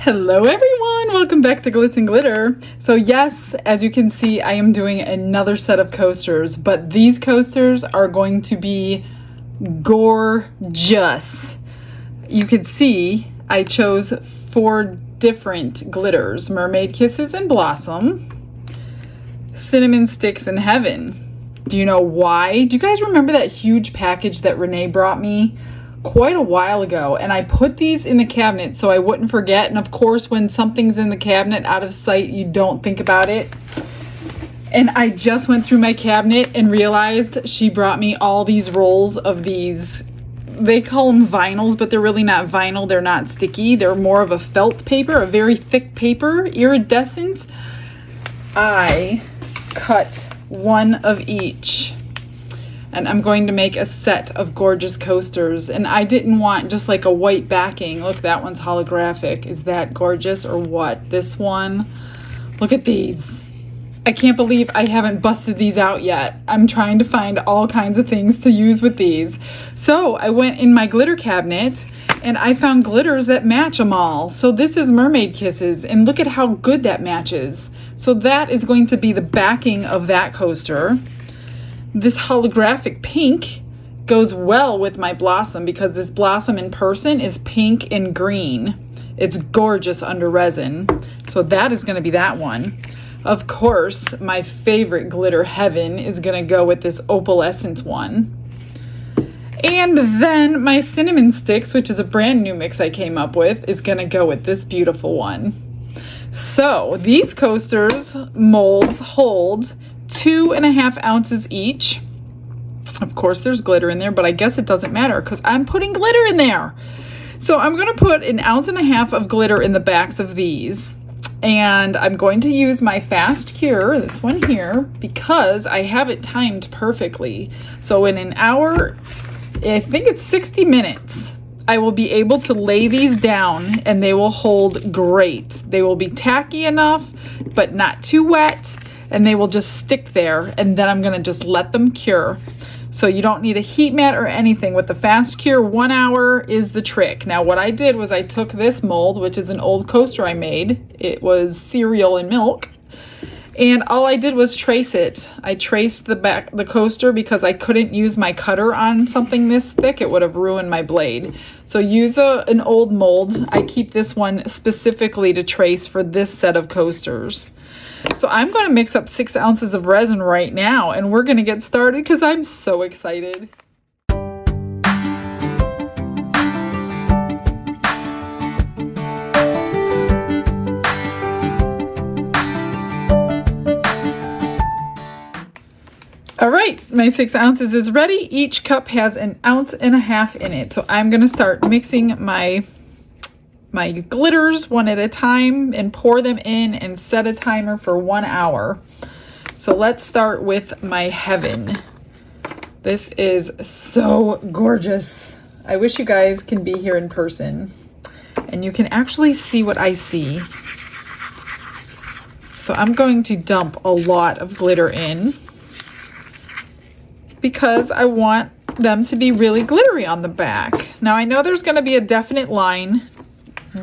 Hello everyone, welcome back to Glitz and Glitter. So yes, as you can see, I am doing another set of coasters, but these coasters are going to be gorgeous. You can see I chose 4 different glitters: Mermaid Kisses and Blossom, Cinnamon Sticks in Heaven. Do you know why? Do you guys remember that huge package that Renee brought me quite a while ago? And I put these in the cabinet so I wouldn't forget. And of course, when something's in the cabinet out of sight, you don't think about it. And I just went through my cabinet and realized she brought me all these rolls of these. They call them vinyls, but they're really not vinyl. They're not sticky. They're more of a felt paper, a very thick paper, Irridescents. I cut one of each. And I'm going to make a set of gorgeous coasters. And I didn't want just like a white backing. Look, that one's holographic. Is that gorgeous or what? This one, look at these. I can't believe I haven't busted these out yet. I'm trying to find all kinds of things to use with these. So I went in my glitter cabinet and I found glitters that match them all. So this is Mermaid Kisses, and look at how good that matches. So that is going to be the backing of that coaster. This holographic pink goes well with my Blossom because this Blossom in person is pink and green. It's gorgeous under resin. So that is going to be that one. Of course, my favorite glitter, Heaven, is going to go with this opalescent one. And then my Cinnamon Sticks, which is a brand new mix I came up with, is going to go with this beautiful one. So these coasters molds hold 2.5 ounces each. Of course, there's glitter in there, but I guess it doesn't matter because I'm putting glitter in there. So I'm going to put 1.5 ounces of glitter in the backs of these. And I'm going to use my fast cure, this one here, because I have it timed perfectly. So in an hour, I think it's 60 minutes, I will be able to lay these down and they will hold great. They will be tacky enough, but not too wet. And they will just stick there, and then I'm going to just let them cure. So you don't need a heat mat or anything. With the fast cure, 1 hour is the trick. Now what I did was I took this mold, which is an old coaster I made. It was cereal and milk. And all I did was trace it. I traced the coaster because I couldn't use my cutter on something this thick. It would have ruined my blade. So use an old mold. I keep this one specifically to trace for this set of coasters. So I'm going to mix up 6 ounces of resin right now, and we're going to get started because I'm so excited. All right, my 6 ounces is ready. Each cup has 1.5 ounces in it. So I'm going to start mixing my glitters one at a time and pour them in and set a timer for 1 hour. So let's start with my Heaven. This is so gorgeous. I wish you guys can be here in person and you can actually see what I see. So I'm going to dump a lot of glitter in because I want them to be really glittery on the back. Now I know there's going to be a definite line,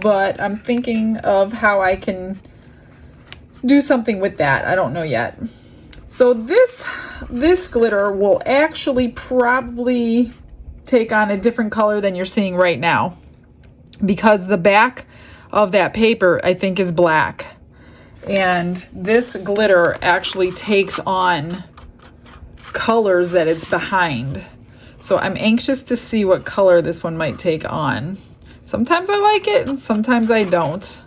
but I'm thinking of how I can do something with that. I don't know yet. So this glitter will actually probably take on a different color than you're seeing right now because the back of that paper I think is black. And this glitter actually takes on colors that it's behind. So I'm anxious to see what color this one might take on. Sometimes I like it and sometimes I don't.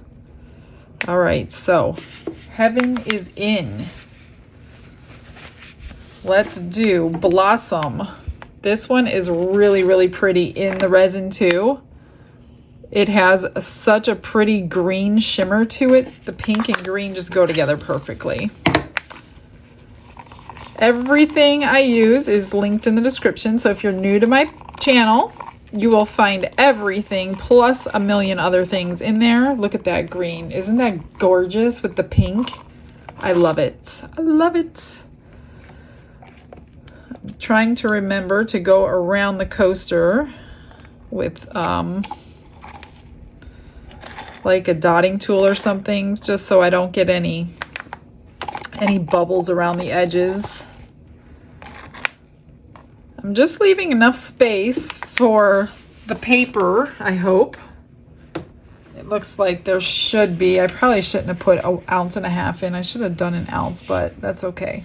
All right, so Heaven is in. Let's do Blossom. This one is really, really pretty in the resin too. It has such a pretty green shimmer to it. The pink and green just go together perfectly. Everything I use is linked in the description. So if you're new to my channel, you will find everything plus a million other things in there. Look at that green. Isn't that gorgeous with the pink? I love it. I love it. I'm trying to remember to go around the coaster with like a dotting tool or something, just so I don't get any bubbles around the edges. I'm just leaving enough space for the paper, I hope. It looks like there should be. I probably shouldn't have put 1.5 ounces in. I should have done 1 ounce, but that's okay.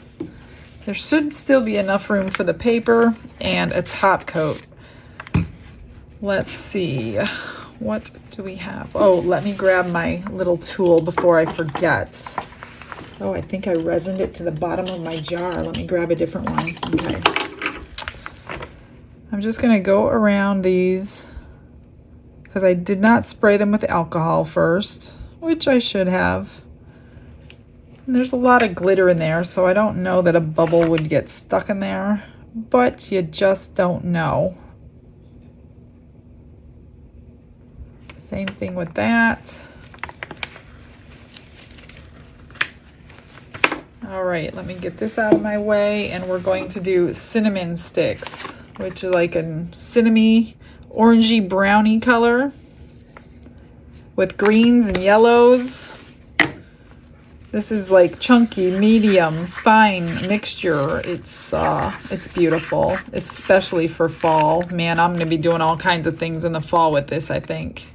There should still be enough room for the paper and a top coat. Let's see. What do we have? Oh, let me grab my little tool before I forget. Oh, I think I resined it to the bottom of my jar. Let me grab a different one. Okay. I'm just going to go around these because I did not spray them with alcohol first, which I should have. And there's a lot of glitter in there, so I don't know that a bubble would get stuck in there, but you just don't know. Same thing with that. All right, let me get this out of my way, and we're going to do cinnamon sticks, which are like a cinnamony, orangey, browny color with greens and yellows. This is like chunky, medium, fine mixture. It's beautiful, especially for fall. Man, I'm going to be doing all kinds of things in the fall with this, I think.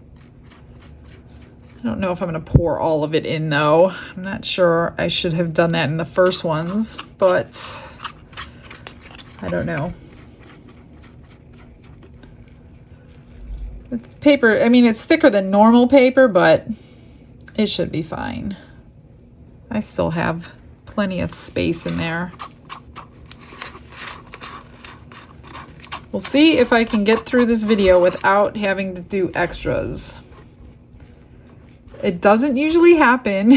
I don't know if I'm going to pour all of it in, though. I'm not sure. I should have done that in the first ones, but I don't know. The paper, I mean, it's thicker than normal paper, but it should be fine. I still have plenty of space in there. We'll see if I can get through this video without having to do extras. It doesn't usually happen.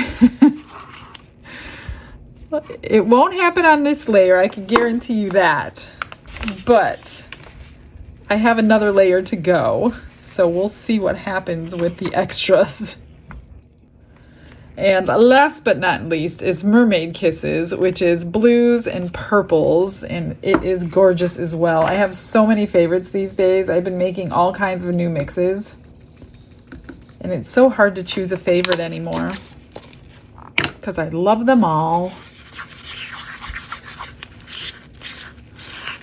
It won't happen on this layer, I can guarantee you that. But I have another layer to go, so we'll see what happens with the extras. And last but not least is Mermaid Kisses, which is blues and purples, and it is gorgeous as well. I have so many favorites these days. I've been making all kinds of new mixes. And it's so hard to choose a favorite anymore because I love them all.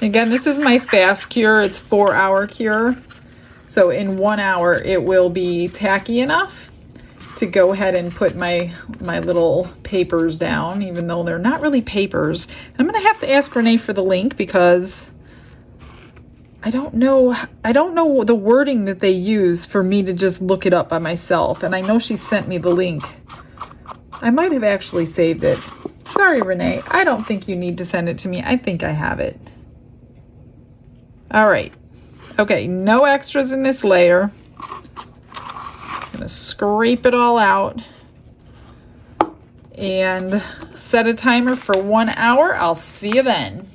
Again, this is my fast cure. It's 4-hour cure. So in 1 hour, it will be tacky enough to go ahead and put my little papers down, even though they're not really papers. I'm going to have to ask Renee for the link because I don't know the wording that they use for me to just look it up by myself. And I know she sent me the link. I might have actually saved it. Sorry, Renee. I don't think you need to send it to me. I think I have it. All right. Okay, no extras in this layer. I'm going to scrape it all out and set a timer for 1 hour. I'll see you then.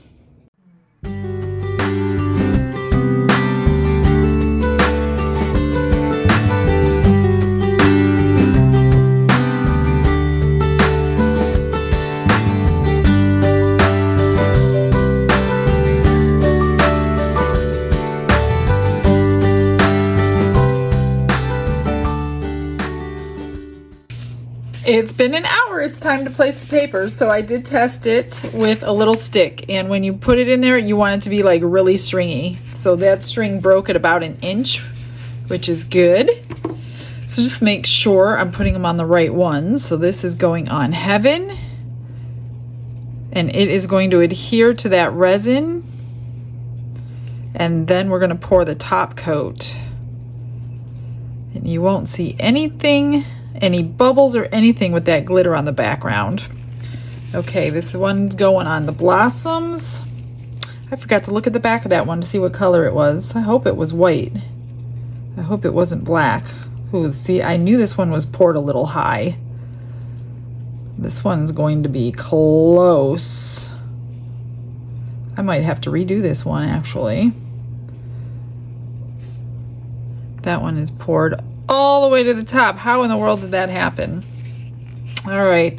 It's been an hour. It's time to place the papers. So I did test it with a little stick. And when you put it in there, you want it to be like really stringy. So that string broke at about 1 inch, which is good. So just make sure I'm putting them on the right ones. So this is going on Heaven. And it is going to adhere to that resin. And then we're going to pour the top coat. And you won't see anything, any bubbles or anything with that glitter on the background. Okay, this one's going on the blossoms. I forgot to look at the back of that one to see what color it was. I hope it was white. I hope it wasn't black. Ooh, see, I knew this one was poured a little high. This one's going to be close. I might have to redo this one, actually. That one is poured all the way to the top. How in the world did that happen? All right,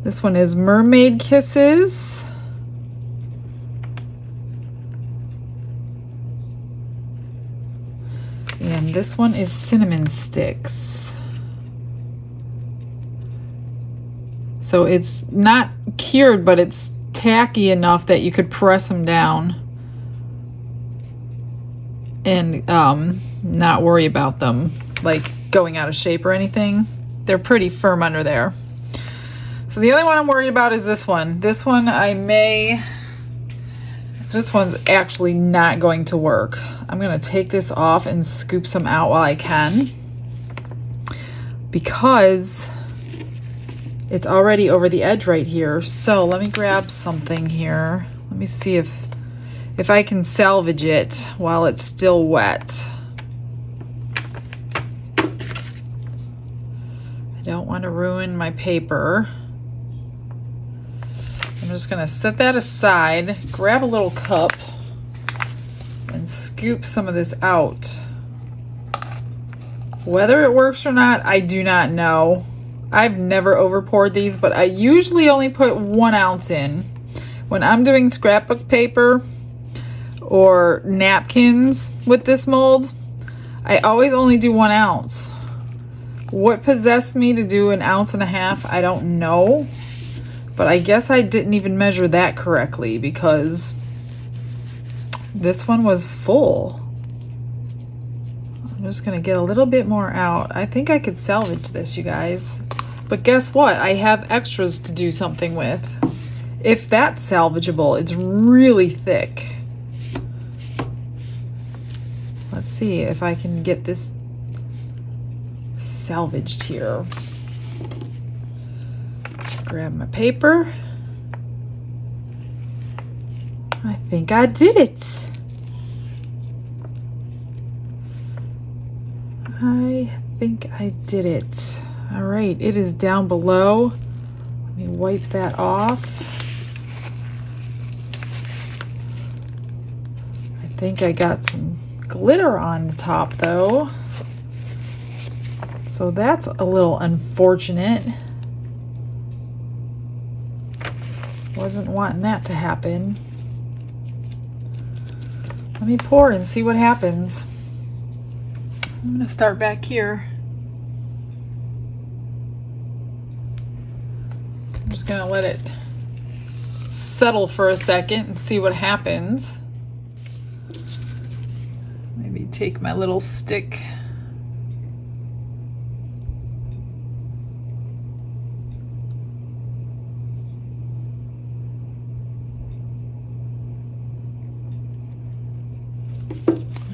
this one is Mermaid Kisses. And And this one is cinnamon sticks. So it's not cured, but it's tacky enough that you could press them down and not worry about them like going out of shape or anything. They're pretty firm under there. So the only one I'm worried about is this one. This one this one's actually not going to work. I'm gonna take this off and scoop some out while I can, because it's already over the edge right here. So let me grab something here. Let me see if I can salvage it while it's still wet. I don't want to ruin my paper. I'm just gonna set that aside, grab a little cup, and scoop some of this out. Whether it works or not, I do not know. I've never over poured these, but I usually only put 1 ounce in. When I'm doing scrapbook paper or napkins with this mold, I always only do 1 ounce. What possessed me to do 1.5 ounces, I don't know. But I guess I didn't even measure that correctly, because this one was full. I'm just gonna get a little bit more out. I think I could salvage this, you guys. But guess what? I have extras to do something with. If that's salvageable, it's really thick. Let's see if I can get this salvaged here. Grab my paper. I think I did it. I think I did it. All right, it is down below. Let me wipe that off. I think I got some glitter on the top though. So that's a little unfortunate. Wasn't wanting that to happen. Let me pour and see what happens. I'm gonna start back here. I'm just gonna let it settle for a second and see what happens. Maybe take my little stick.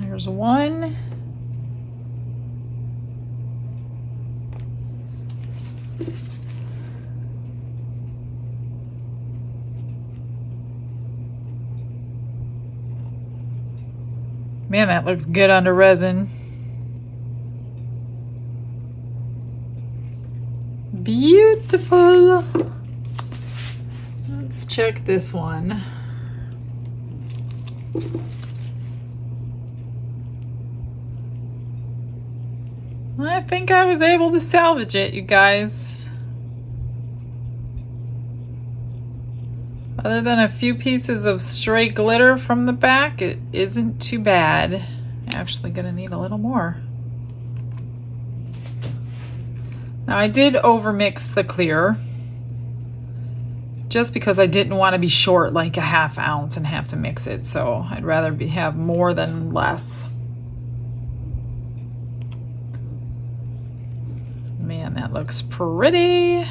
There's one. Man, that looks good under resin. Beautiful. Let's check this one. I think I was able to salvage it, you guys. Other than a few pieces of stray glitter from the back, it isn't too bad. Actually gonna need a little more. Now I did overmix the clear, just because I didn't want to be short like 1/2 ounce and have to mix it. So I'd rather have more than less. Man, that looks pretty.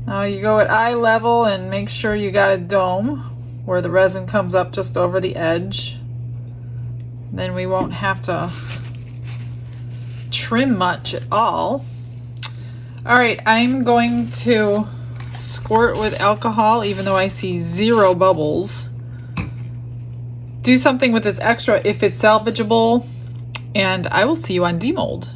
Now you go at eye level and make sure you got a dome where the resin comes up just over the edge. Then we won't have to trim much at all. All right, I'm going to squirt with alcohol, even though I see 0 bubbles. Do something with this extra if it's salvageable, and I will see you on demold.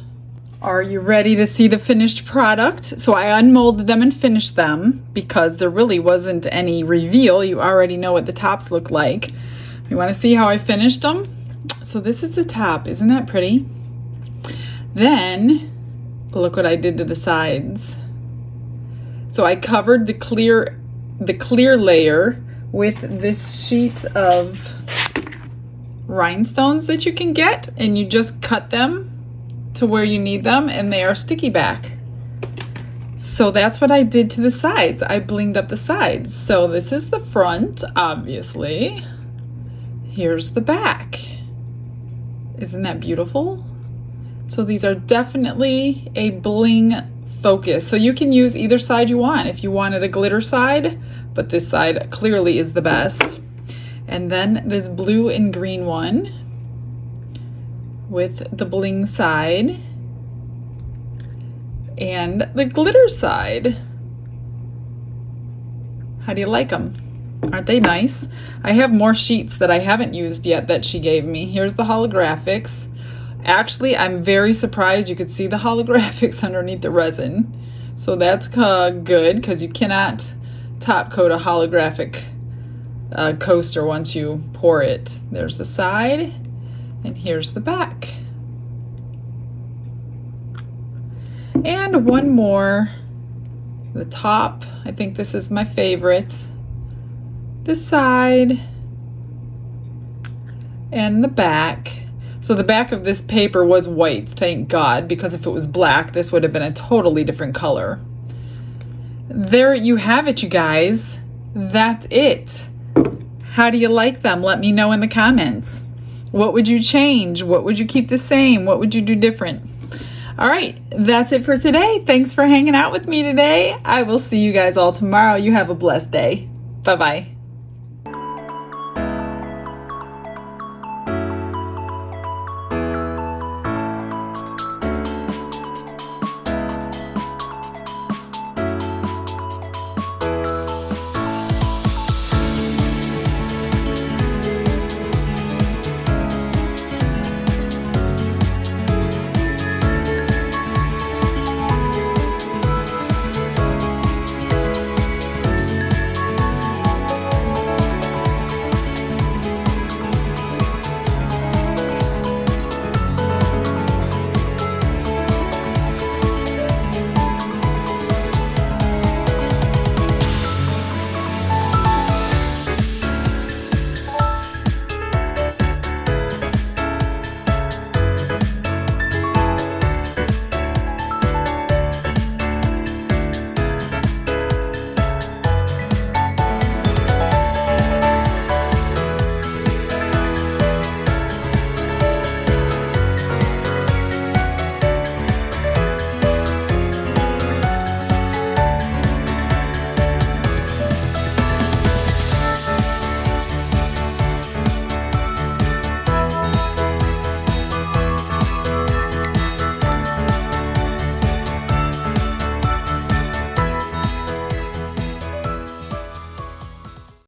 Are you ready to see the finished product? So I unmolded them and finished them because there really wasn't any reveal. You already know what the tops look like. You want to see how I finished them? So this is the top. Isn't that pretty? Then look what I did to the sides. So I covered the clear layer with this sheet of rhinestones that you can get, and you just cut them to where you need them, and they are sticky back. So that's what I did to the sides. I blinged up the sides. So this is the front, obviously. Here's the back. Isn't that beautiful? So these are definitely a bling focus. So you can use either side you want. If you wanted a glitter side, but this side clearly is the best. And then this blue and green one with the bling side and the glitter side. How do you like them? Aren't they nice? I have more sheets that I haven't used yet that she gave me. Here's the holographics. Actually, I'm very surprised you could see the holographics underneath the resin. So that's good, because you cannot top coat a holographic coaster once you pour it. There's the side, and here's the back. And one more, the top. I think this is my favorite. This side and the back. So the back of this paper was white, thank God, because if it was black, this would have been a totally different color. There you have it, you guys. That's it. How do you like them? Let me know in the comments. What would you change? What would you keep the same? What would you do different? All right, that's it for today. Thanks for hanging out with me today. I will see you guys all tomorrow. You have a blessed day. Bye-bye.